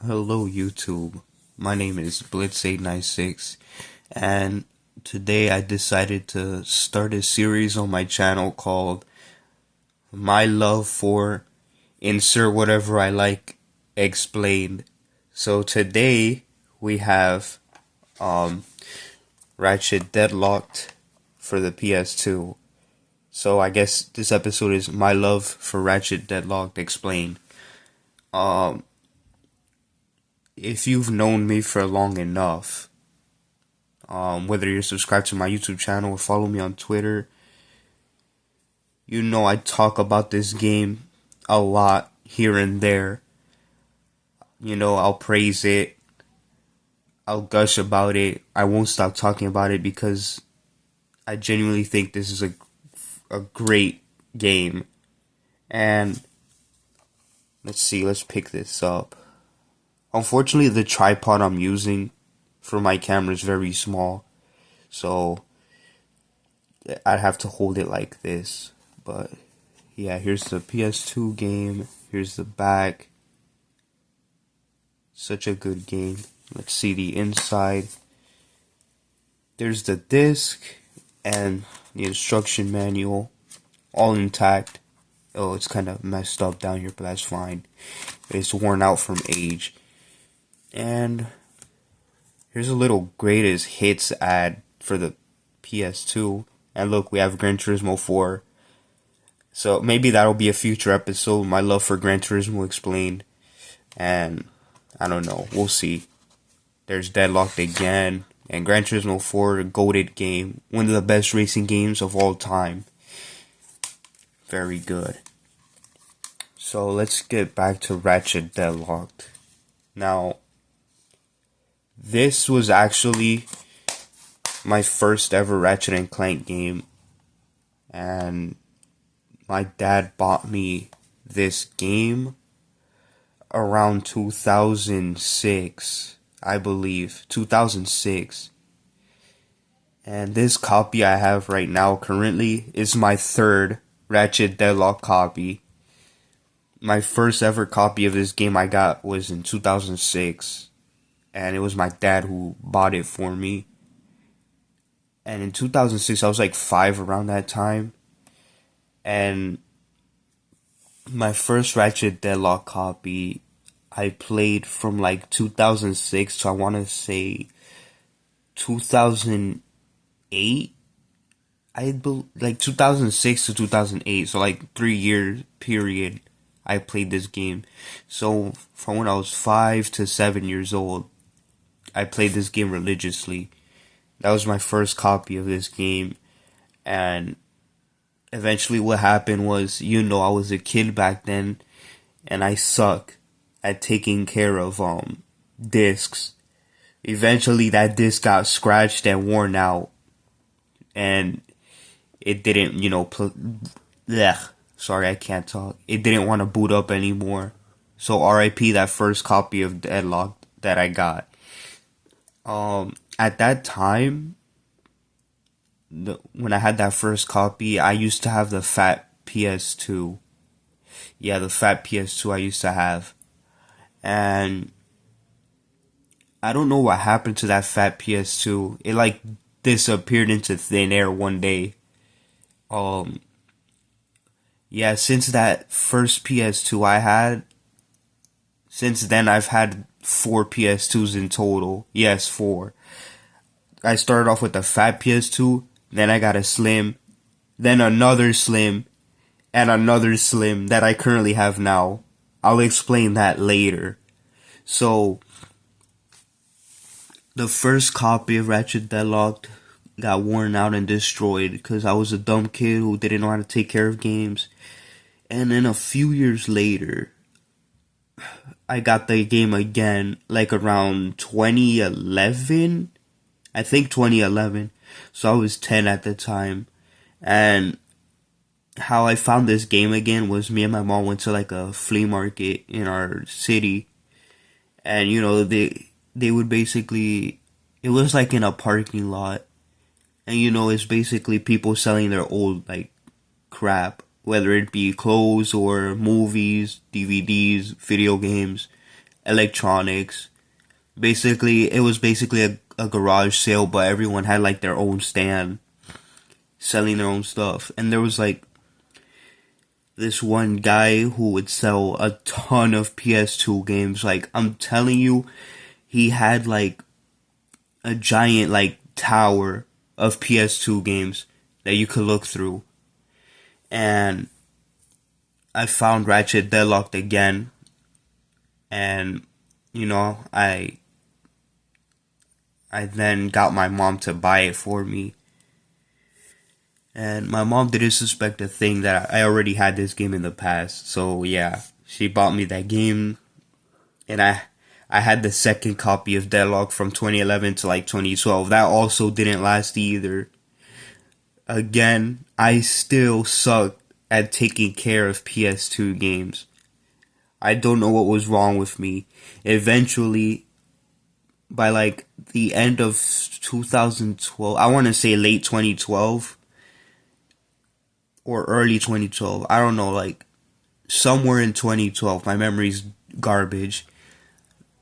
Hello YouTube, my name is Blitz896 and today I decided to start a series on my channel called My Love for Insert Whatever I Like Explained. So today we have um, Ratchet Deadlocked for the PS2. So I guess this episode is My Love for Ratchet Deadlocked Explained. Um, if you've known me for long enough, whether you're subscribed to my YouTube channel or follow me on Twitter, you know I talk about this game a lot here and there. You know, I'll praise it, I'll gush about it, I won't stop talking about it because I genuinely think this is a great game. And let's pick this up. Unfortunately, the tripod I'm using for my camera is very small, so I'd have to hold it like this. But yeah, here's the PS2 game. Here's the back. Such a good game. Let's see the inside. There's the disc and the instruction manual, all intact. Oh, it's kind of messed up down here, but that's fine. It's worn out from age. And here's a little greatest hits ad for the PS2. And look, we have Gran Turismo 4. So maybe that'll be a future episode, my love for Gran Turismo explained. And I don't know, we'll see. There's Deadlocked again. And Gran Turismo 4, a goated game. One of the best racing games of all time. Very good. So let's get back to Ratchet Deadlocked. Now, this was actually my first ever Ratchet and Clank game. And my dad bought me this game around 2006, I believe. 2006. And this copy I have right now currently is my third Ratchet Deadlock copy. My first ever copy of this game I got was in 2006. And it was my dad who bought it for me. And in 2006, I was like 5 around that time. And my first Ratchet Deadlock copy, I played from like 2006 to I want to say 2008. Like 2006 to 2008, so like 3 year period I played this game. So from when I was 5 to 7 years old, I played this game religiously. That was my first copy of this game. And eventually what happened was, I was a kid back then, and I suck at taking care of discs. Eventually that disc got scratched and worn out, and it didn't, sorry, I can't talk. It didn't want to boot up anymore. So RIP that first copy of Deadlock that I got. At that time, when I had that first copy, I used to have the fat PS2. Yeah, the fat PS2 I used to have. And I don't know what happened to that fat PS2. It like disappeared into thin air one day. Yeah, since that first PS2 I had, since then I've had 4 PS2s in total. Yes, 4. I started off with a fat PS2, then I got a slim, then another slim, and another slim that I currently have now. I'll explain that later. So, the first copy of Ratchet Deadlocked got worn out and destroyed because I was a dumb kid who didn't know how to take care of games. And then a few years later, I got the game again, like around 2011. I think 2011. So I was 10 at the time. And how I found this game again was me and my mom went to like a flea market in our city. And they would basically, it was like in a parking lot. And it's basically people selling their old like crap, whether it be clothes or movies, DVDs, video games, electronics. Basically, it was basically a garage sale, but everyone had like their own stand selling their own stuff. And there was like this one guy who would sell a ton of PS2 games. Like, I'm telling you, he had like a giant like tower of PS2 games that you could look through. And I found Ratchet Deadlocked again, and I then got my mom to buy it for me. And my mom didn't suspect a thing that I already had this game in the past. So yeah, she bought me that game, and I had the second copy of Deadlock from 2011 to like 2012. That also didn't last either. Again, I still suck at taking care of PS2 games. I don't know what was wrong with me. Eventually, by like the end of 2012, I want to say late 2012 or early 2012. I don't know, like somewhere in 2012. My memory's garbage.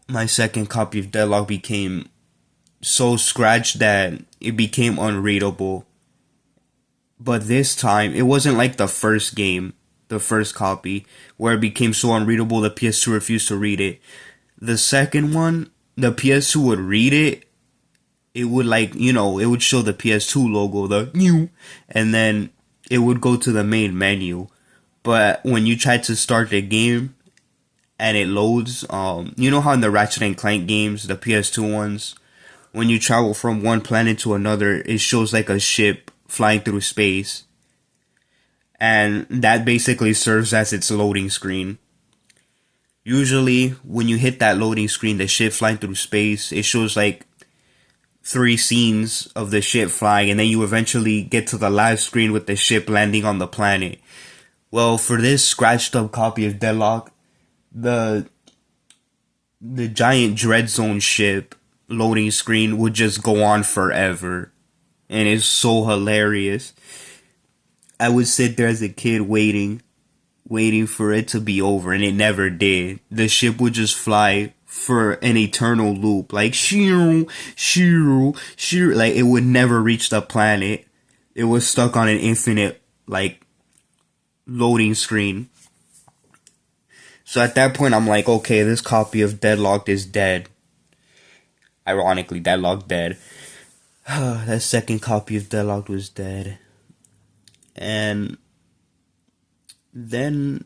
My second copy of Deadlock became so scratched that it became unreadable. But this time, it wasn't like the first game, the first copy, where it became so unreadable the PS2 refused to read it. The second one, the PS2 would read it. It would it would show the PS2 logo, the new, and then it would go to the main menu. But when you try to start the game and it loads, you know how in the Ratchet and Clank games, the PS2 ones, when you travel from one planet to another, it shows like a ship flying through space. And that basically serves as its loading screen. Usually, when you hit that loading screen, the ship flying through space, it shows like 3 scenes of the ship flying, and then you eventually get to the last screen with the ship landing on the planet. Well, for this scratched up copy of Deadlock, the giant Dread Zone ship loading screen would just go on forever. And it's so hilarious. I would sit there as a kid waiting for it to be over, and it never did. The ship would just fly for an eternal loop, like shoo, shoo, shoo. Like it would never reach the planet. It was stuck on an infinite like loading screen. So at that point, I'm like, okay, this copy of Deadlocked is dead. Ironically, Deadlocked dead. That second copy of Deadlocked was dead. And then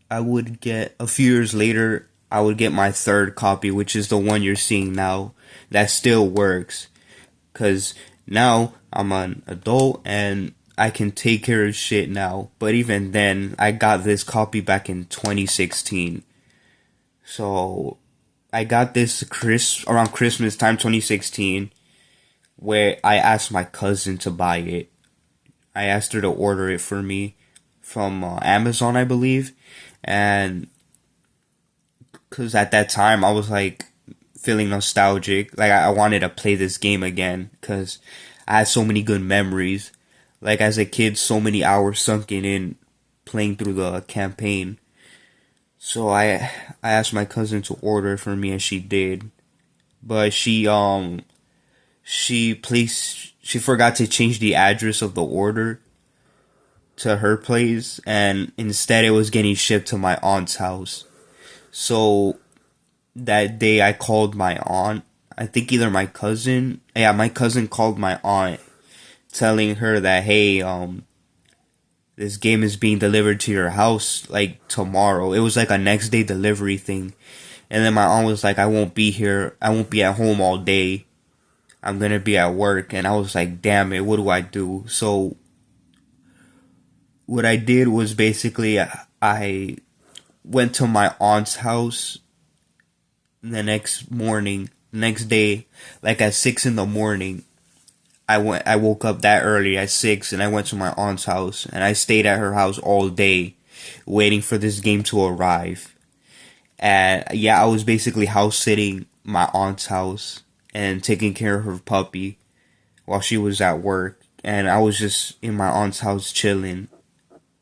I would get, a few years later, I would get my third copy, which is the one you're seeing now. That still works. Because now I'm an adult and I can take care of shit now. But even then, I got this copy back in 2016. So I got this around Christmas time 2016, where I asked my cousin to buy it. I asked her to order it for me from Amazon, I believe. And because at that time I was like feeling nostalgic. Like I wanted to play this game again because I had so many good memories. Like as a kid, so many hours sunken in playing through the campaign. So I asked my cousin to order it for me, and she did. But she forgot to change the address of the order to her place, and instead it was getting shipped to my aunt's house. So that day I called my aunt. I think either my cousin called my aunt, telling her that, hey, this game is being delivered to your house like tomorrow. It was like a next day delivery thing. And then my aunt was like, I won't be here. I won't be at home all day. I'm gonna be at work. And I was like, damn it, what do I do? So what I did was basically I went to my aunt's house the next day, like at 6 in the morning. I woke up that early at 6, and I went to my aunt's house, and I stayed at her house all day waiting for this game to arrive. And yeah, I was basically house sitting my aunt's house and taking care of her puppy while she was at work, and I was just in my aunt's house chilling.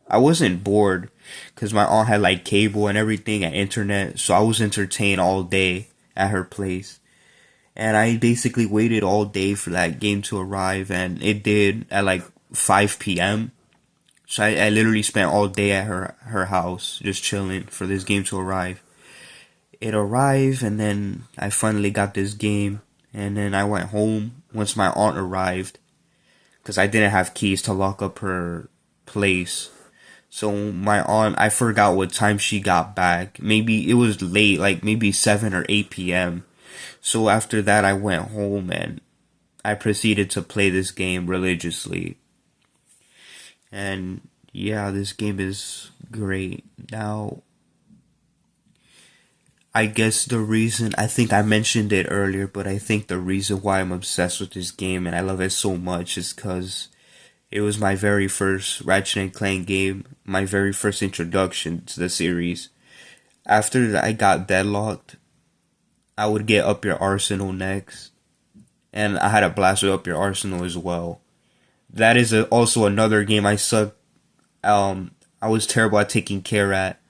I wasn't bored. because my aunt had like cable and everything and internet, so I was entertained all day at her place. And I basically waited all day for that game to arrive, and it did at like 5 p.m. So I literally spent all day at her house just chilling for this game to arrive. It arrived, and then I finally got this game, and then I went home once my aunt arrived, because I didn't have keys to lock up her place. So my aunt, I forgot what time she got back. Maybe it was late, like maybe 7 or 8 p.m. So after that, I went home and I proceeded to play this game religiously. And yeah, this game is great. Now, I guess the reason, I think I mentioned it earlier, but I think the reason why I'm obsessed with this game and I love it so much is because it was my very first Ratchet and Clank game, my very first introduction to the series. After I got Deadlocked, I would get Up Your Arsenal next, and I had a blast with Up Your Arsenal as well. That is also another game I suck. I was terrible at taking care at,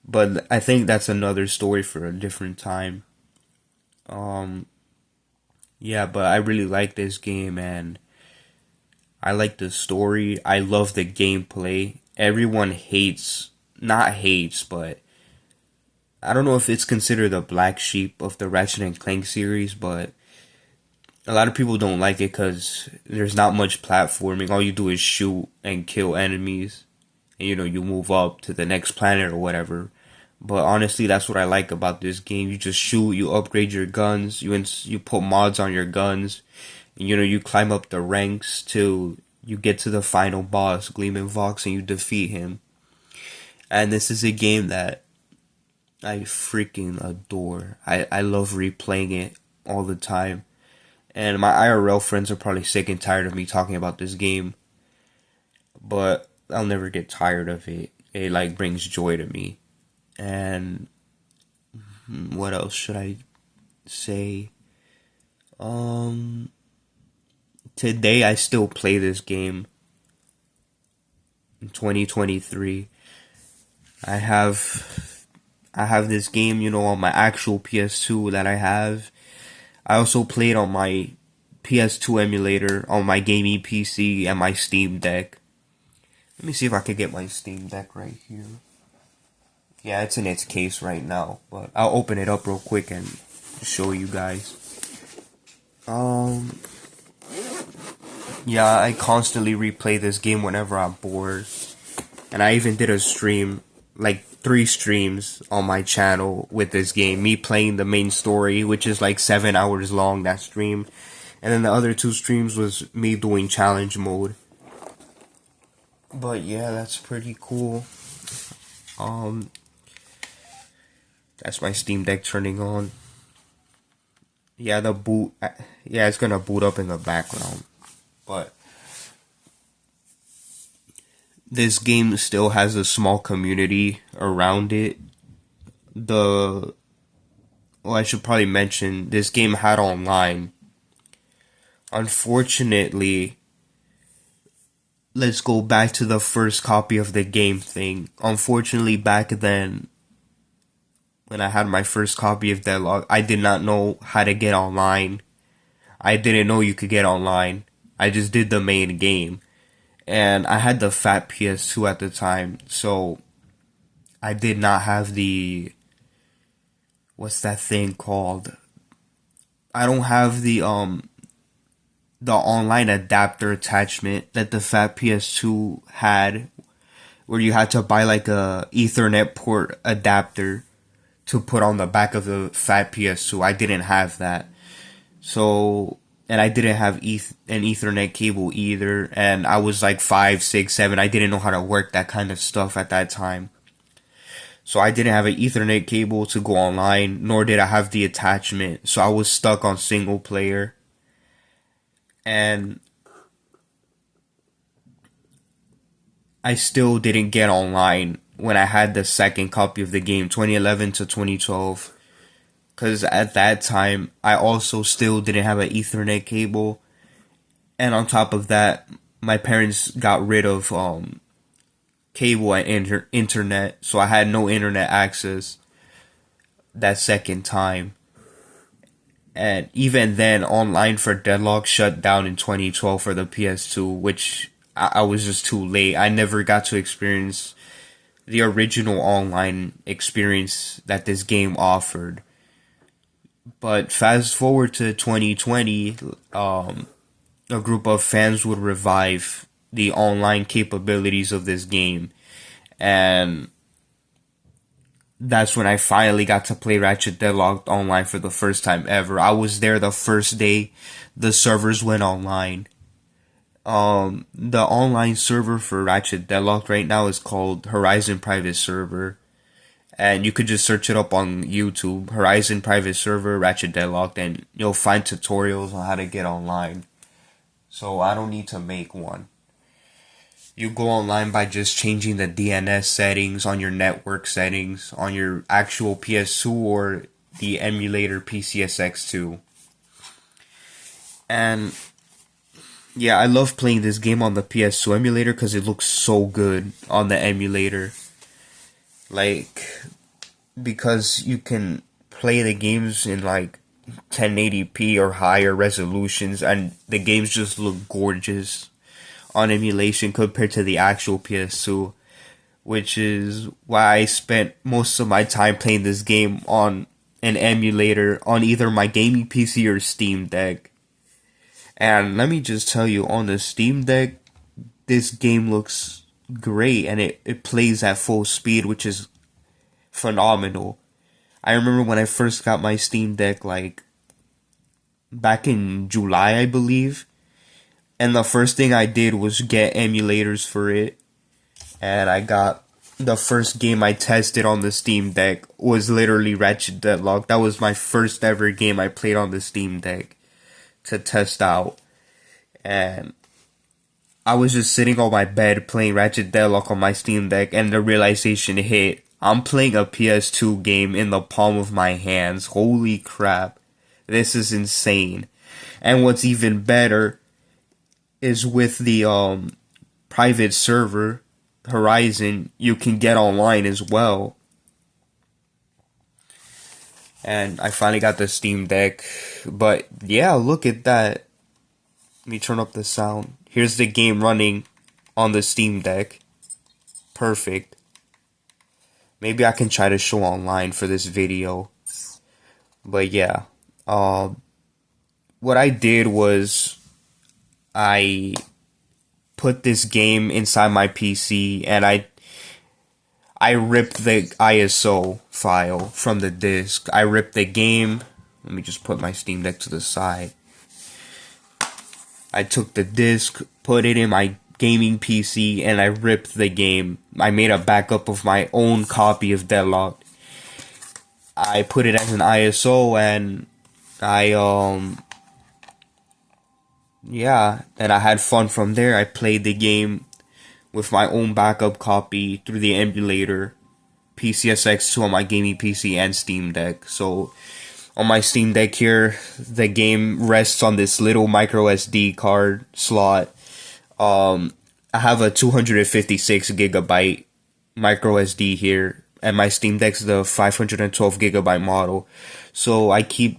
but I think that's another story for a different time. Um, yeah, but I really like this game, and I like the story. I love the gameplay. Everyone hates, not hates, but I don't know if it's considered the black sheep of the Ratchet and Clank series, but a lot of people don't like it because there's not much platforming. All you do is shoot and kill enemies, and you move up to the next planet or whatever. But honestly, that's what I like about this game. You just shoot, you upgrade your guns, you put mods on your guns, and you climb up the ranks till you get to the final boss, Gleeman Vox, and you defeat him. And this is a game that I freaking adore. I love replaying it all the time. And my IRL friends are probably sick and tired of me talking about this game, but I'll never get tired of it. It like brings joy to me. And what else should I say? Today I still play this game in 2023. I have this game, on my actual PS2 that I have. I also played on my PS2 emulator, on my gaming PC, and my Steam Deck. Let me see if I can get my Steam Deck right here. Yeah, it's in its case right now, but I'll open it up real quick and show you guys. Yeah, I constantly replay this game whenever I'm bored. And I even did a stream, like 3 streams on my channel with this game. Me playing the main story, which is like 7 hours long, that stream. And then the other 2 streams was me doing challenge mode. But yeah, that's pretty cool. That's my Steam Deck turning on. Yeah, it's gonna boot up in the background. But this game still has a small community around it. I should probably mention, this game had online. Unfortunately, let's go back to the first copy of the game thing. Unfortunately, back then, when I had my first copy of Deadlock, I did not know how to get online. I didn't know you could get online. I just did the main game. And I had the fat PS2 at the time, so I did not have what's that thing called? I don't have the online adapter attachment that the fat PS2 had, where you had to buy like a Ethernet port adapter to put on the back of the fat PS2. I didn't have that. So, and I didn't have an Ethernet cable either, and I was like 5, 6, 7. I didn't know how to work that kind of stuff at that time. So I didn't have an Ethernet cable to go online, nor did I have the attachment. So I was stuck on single player. And I still didn't get online when I had the second copy of the game, 2011 to 2012. Because at that time, I also still didn't have an Ethernet cable. And on top of that, my parents got rid of cable and internet, so I had no internet access that second time. And even then, Online for Deadlock shut down in 2012 for the PS2, which I was just too late. I never got to experience the original online experience that this game offered. But fast forward to 2020, a group of fans would revive the online capabilities of this game. And that's when I finally got to play Ratchet Deadlocked online for the first time ever. I was there the first day the servers went online. The online server for Ratchet Deadlocked right now is called Horizon Private Server. And you could just search it up on YouTube, Horizon Private Server, Ratchet Deadlocked, and you'll find tutorials on how to get online. So I don't need to make one. You go online by just changing the DNS settings on your network settings on your actual PS2 or the emulator PCSX2. And yeah, I love playing this game on the PS2 emulator because it looks so good on the emulator. Like, because you can play the games in like 1080p or higher resolutions, and the games just look gorgeous on emulation compared to the actual PS2, which is why I spent most of my time playing this game on an emulator on either my gaming PC or Steam Deck. And let me just tell you, on the Steam Deck, this game looks great, and it plays at full speed, which is phenomenal. I remember when I first got my Steam Deck, like, back in July, I believe, and the first thing I did was get emulators for it, and I got the first game I tested on the Steam Deck was literally Ratchet Deadlocked. That was my first ever game I played on the Steam Deck to test out. And I was just sitting on my bed playing Ratchet Deadlock on my Steam Deck, and the realization hit. I'm playing a PS2 game in the palm of my hands. Holy crap. This is insane. And what's even better is with the private server, Horizon, you can get online as well. And I finally got the Steam Deck. But yeah, look at that. Let me turn up the sound. Here's the game running on the Steam Deck. Perfect. Maybe I can try to show online for this video. But yeah. What I did was I put this game inside my PC, and I ripped the ISO file from the disk. I ripped the game. Let me just put my Steam Deck to the side. I took the disc, put it in my gaming PC, and I ripped the game. I made a backup of my own copy of Deadlocked. I put it as an ISO, and yeah, and I had fun from there. I played the game with my own backup copy through the emulator, PCSX2 on my gaming PC and Steam Deck. So on my Steam Deck here, the game rests on this little micro SD card slot. I have a 256 gigabyte micro SD here, and my Steam Deck's the 512 gigabyte model. So I keep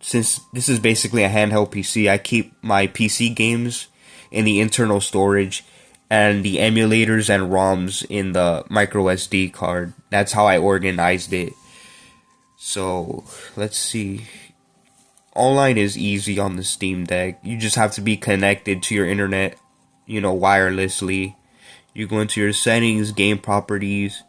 since this is basically a handheld PC, I keep my PC games in the internal storage and the emulators and ROMs in the micro SD card. That's how I organized it. So, let's see. Online is easy on the Steam Deck. You just have to be connected to your internet, wirelessly. You go into your settings, game properties,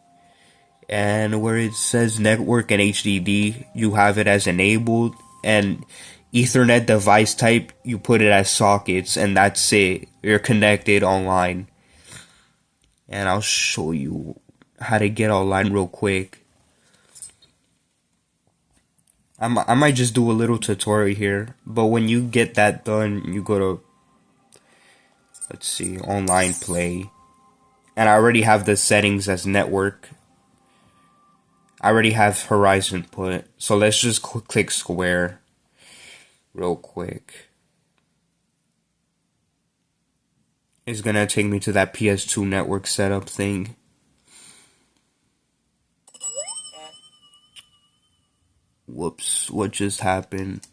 and where it says network and HDD, you have it as enabled. And Ethernet device type, you put it as sockets, and that's it. You're connected online. And I'll show you how to get online real quick. I might just do a little tutorial here, but when you get that done, you go to, let's see, online play. And I already have the settings as network. I already have Horizon put, so let's just click square real quick. is gonna take me to that PS2 network setup thing. Whoops, what just happened?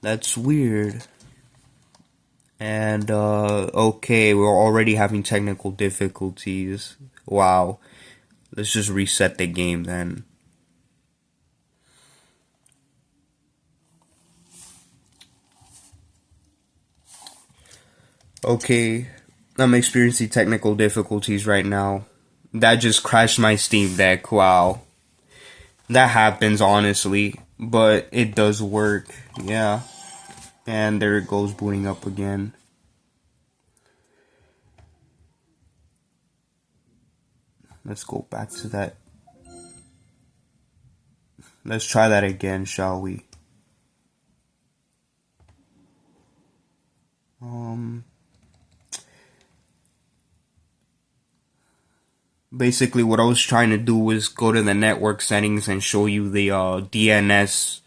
That's weird. And, okay, we're already having technical difficulties. Wow. Let's just reset the game then. Okay, I'm experiencing technical difficulties right now. That just crashed my Steam Deck, wow. That happens, honestly, but it does work, yeah. And there it goes, booting up again. Let's go back to that. Let's try that again, shall we? Basically what I was trying to do was go to the network settings and show you the DNS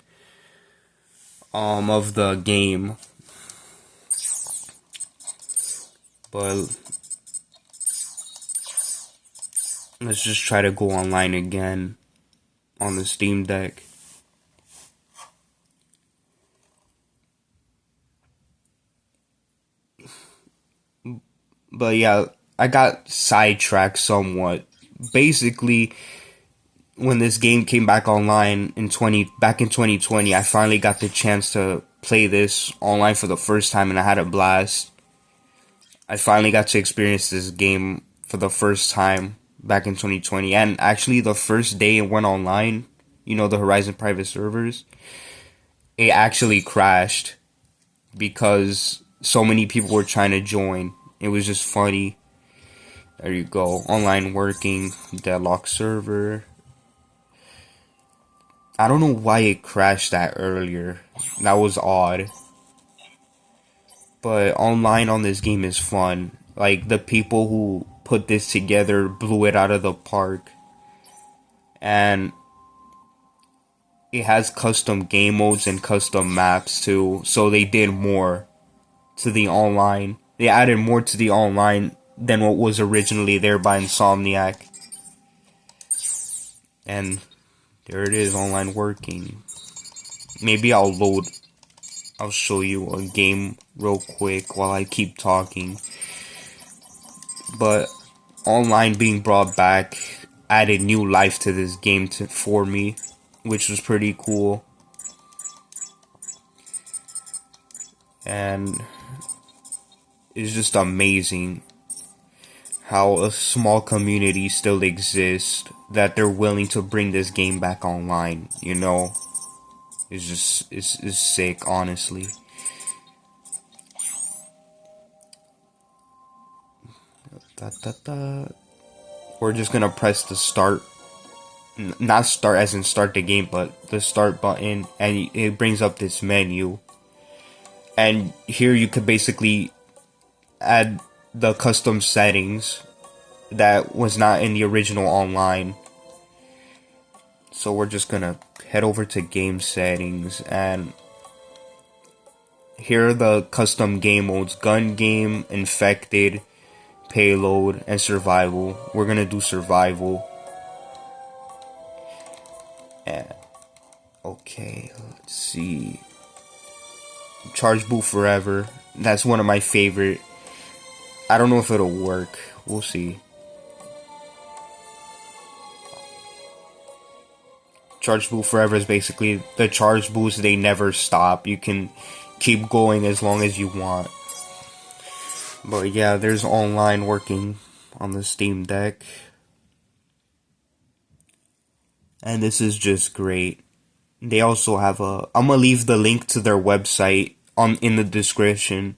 of the game. But let's just try to go online again on the Steam Deck. But yeah, I got sidetracked somewhat. Basically, when this game came back online back in 2020, I finally got the chance to play this online for the first time, and I had a blast. I finally got to experience this game for the first time back in 2020, and actually the first day it went online, the Horizon private servers, it actually crashed because so many people were trying to join. It was just funny. There you go. Online working, deadlock server. I don't know why it crashed that earlier. That was odd. But online on this game is fun. Like, the people who put this together blew it out of the park. And it has custom game modes and custom maps too. So they did more to the online. They added more to the online than what was originally there by Insomniac. And there it is, online working. Maybe I'll show you a game real quick while I keep talking. But online being brought back added new life to this game for me, which was pretty cool. And it's just amazing how a small community still exists, that they're willing to bring this game back online, it's sick, honestly. We're just gonna press the start, not start as in start the game, but the start button, and it brings up this menu. And here you could basically add the custom settings that was not in the original online. So we're just gonna head over to game settings, and here are the custom game modes: gun game, infected, payload, and survival. We're gonna do survival. And okay, let's see. Charge boot forever. That's one of my favorite. I don't know if it'll work. We'll see. Charge boot forever is basically the charge boost. They never stop. You can keep going as long as you want. But yeah, there's online working on the Steam Deck. And this is just great. They also have I'm gonna leave the link to their website in the description.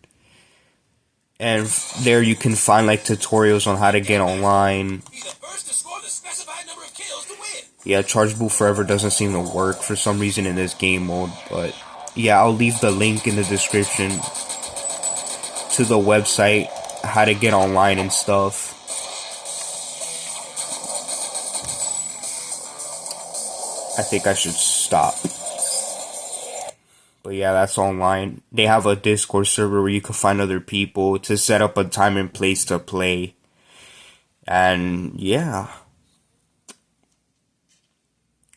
And there you can find like tutorials on how to get online. Yeah, Charge Boot Forever doesn't seem to work for some reason in this game mode, but yeah, I'll leave the link in the description to the website, how to get online and stuff. I think I should stop. But yeah, that's online. They have a Discord server where you can find other people to set up a time and place to play. And yeah,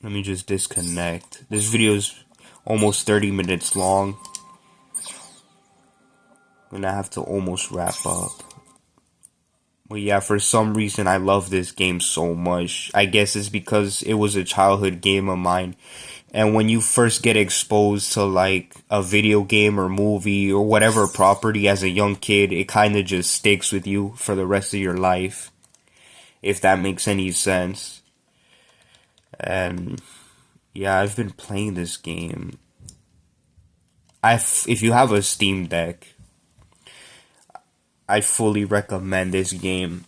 let me just disconnect. This video is almost 30 minutes long, and I have to almost wrap up. But yeah, for some reason I love this game so much. I guess it's because it was a childhood game of mine. And when you first get exposed to like a video game or movie or whatever property as a young kid, it kind of just sticks with you for the rest of your life, if that makes any sense. And yeah, I've been playing this game. If you have a Steam Deck, I fully recommend this game.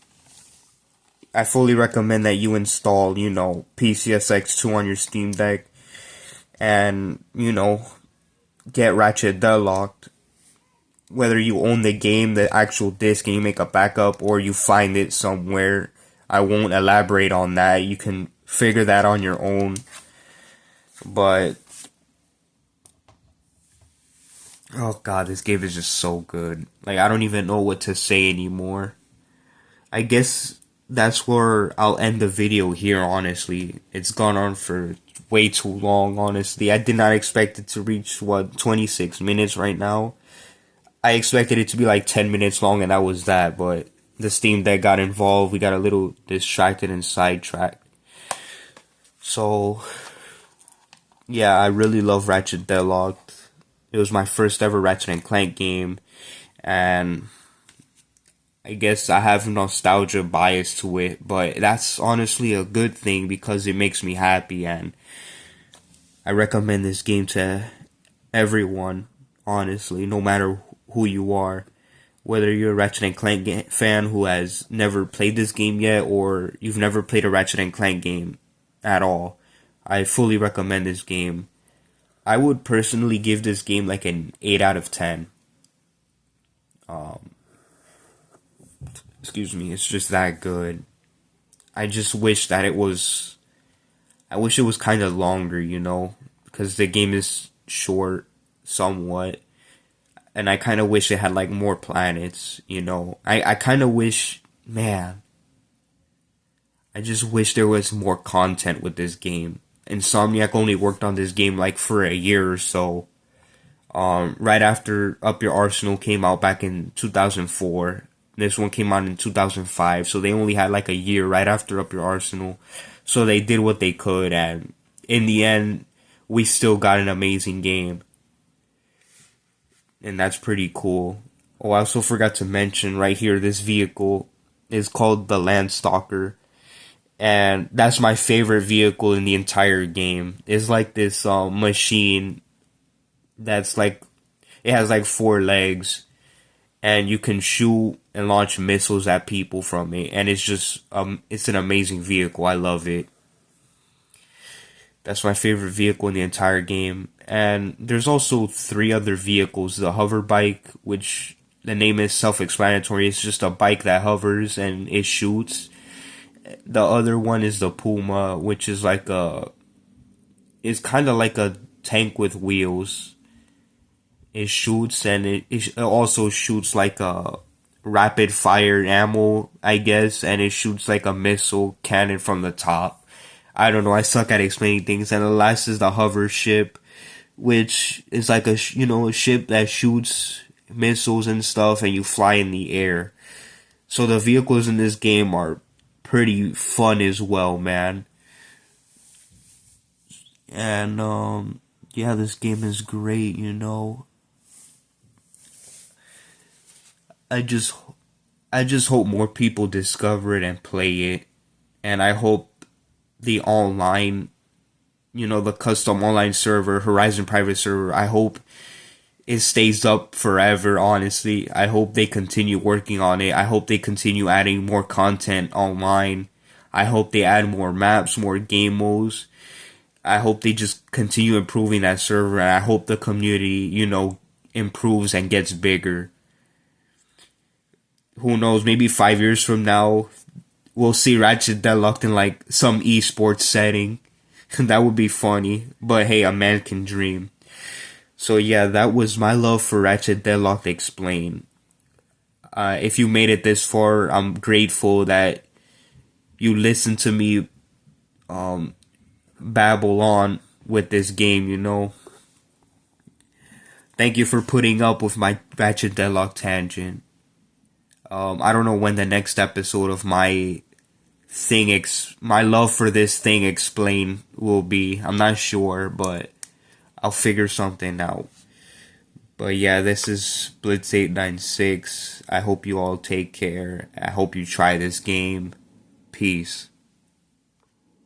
I fully recommend that you install, PCSX2 on your Steam Deck and, get Ratchet Deadlocked. Whether you own the game, the actual disc, and you make a backup, or you find it somewhere, I won't elaborate on that. You can figure that on your own. But oh god, this game is just so good. Like, I don't even know what to say anymore. I guess that's where I'll end the video here, honestly. It's gone on for way too long, honestly. I did not expect it to reach, 26 minutes right now. I expected it to be like 10 minutes long, and that was that, but the Steam Deck got involved. We got a little distracted and sidetracked. So, yeah, I really love Ratchet Deadlocked. It was my first ever Ratchet and Clank game, and I guess I have nostalgia bias to it, but that's honestly a good thing because it makes me happy, and I recommend this game to everyone, honestly, no matter who you are. Whether you're a Ratchet and Clank fan who has never played this game yet, or you've never played a Ratchet and Clank game at all, I fully recommend this game. I would personally give this game like an 8 out of 10. Excuse me, it's just that good. I just wish that it was... I wish it was kind of longer, because the game is short, somewhat. And I kind of wish it had like more planets, I kind of wish, man, I just wish there was more content with this game. Insomniac only worked on this game like for a year or so. Right after Up Your Arsenal came out back in 2004. This one came out in 2005, so they only had like a year right after Up Your Arsenal. So they did what they could, and in the end, we still got an amazing game. And that's pretty cool. Oh, I also forgot to mention right here, this vehicle is called the Landstalker. And that's my favorite vehicle in the entire game. It's like this machine that's like, it has like 4 legs. And you can shoot and launch missiles at people from it. And it's just, it's an amazing vehicle. I love it. That's my favorite vehicle in the entire game. And there's also 3 other vehicles. The hover bike, which the name is self-explanatory. It's just a bike that hovers and it shoots. The other one is the Puma, which is like it's kind of like a tank with wheels. It shoots, and it also shoots like a rapid fire ammo, I guess, and it shoots like a missile cannon from the top. I don't know, I suck at explaining things. And the last is the hover ship, which is like a ship that shoots missiles and stuff, and you fly in the air. So the vehicles in this game are pretty fun as well, man. And yeah, this game is great, I just hope more people discover it and play it. And I hope the online, the custom online server, Horizon private server, I hope it stays up forever, honestly. I hope they continue working on it. I hope they continue adding more content online. I hope they add more maps, more game modes. I hope they just continue improving that server, and I hope the community, improves and gets bigger. Who knows, maybe 5 years from now, we'll see Ratchet Deadlocked in like some esports setting. That would be funny. But hey, a man can dream. So yeah, that was my love for Ratchet Deadlocked Explained. If you made it this far, I'm grateful that you listened to me babble on with this game, you know. Thank you for putting up with my Ratchet Deadlock tangent. I don't know when the next episode of my love for this thing explained will be. I'm not sure, but I'll figure something out. But yeah, this is Blitz896. I hope you all take care. I hope you try this game. Peace.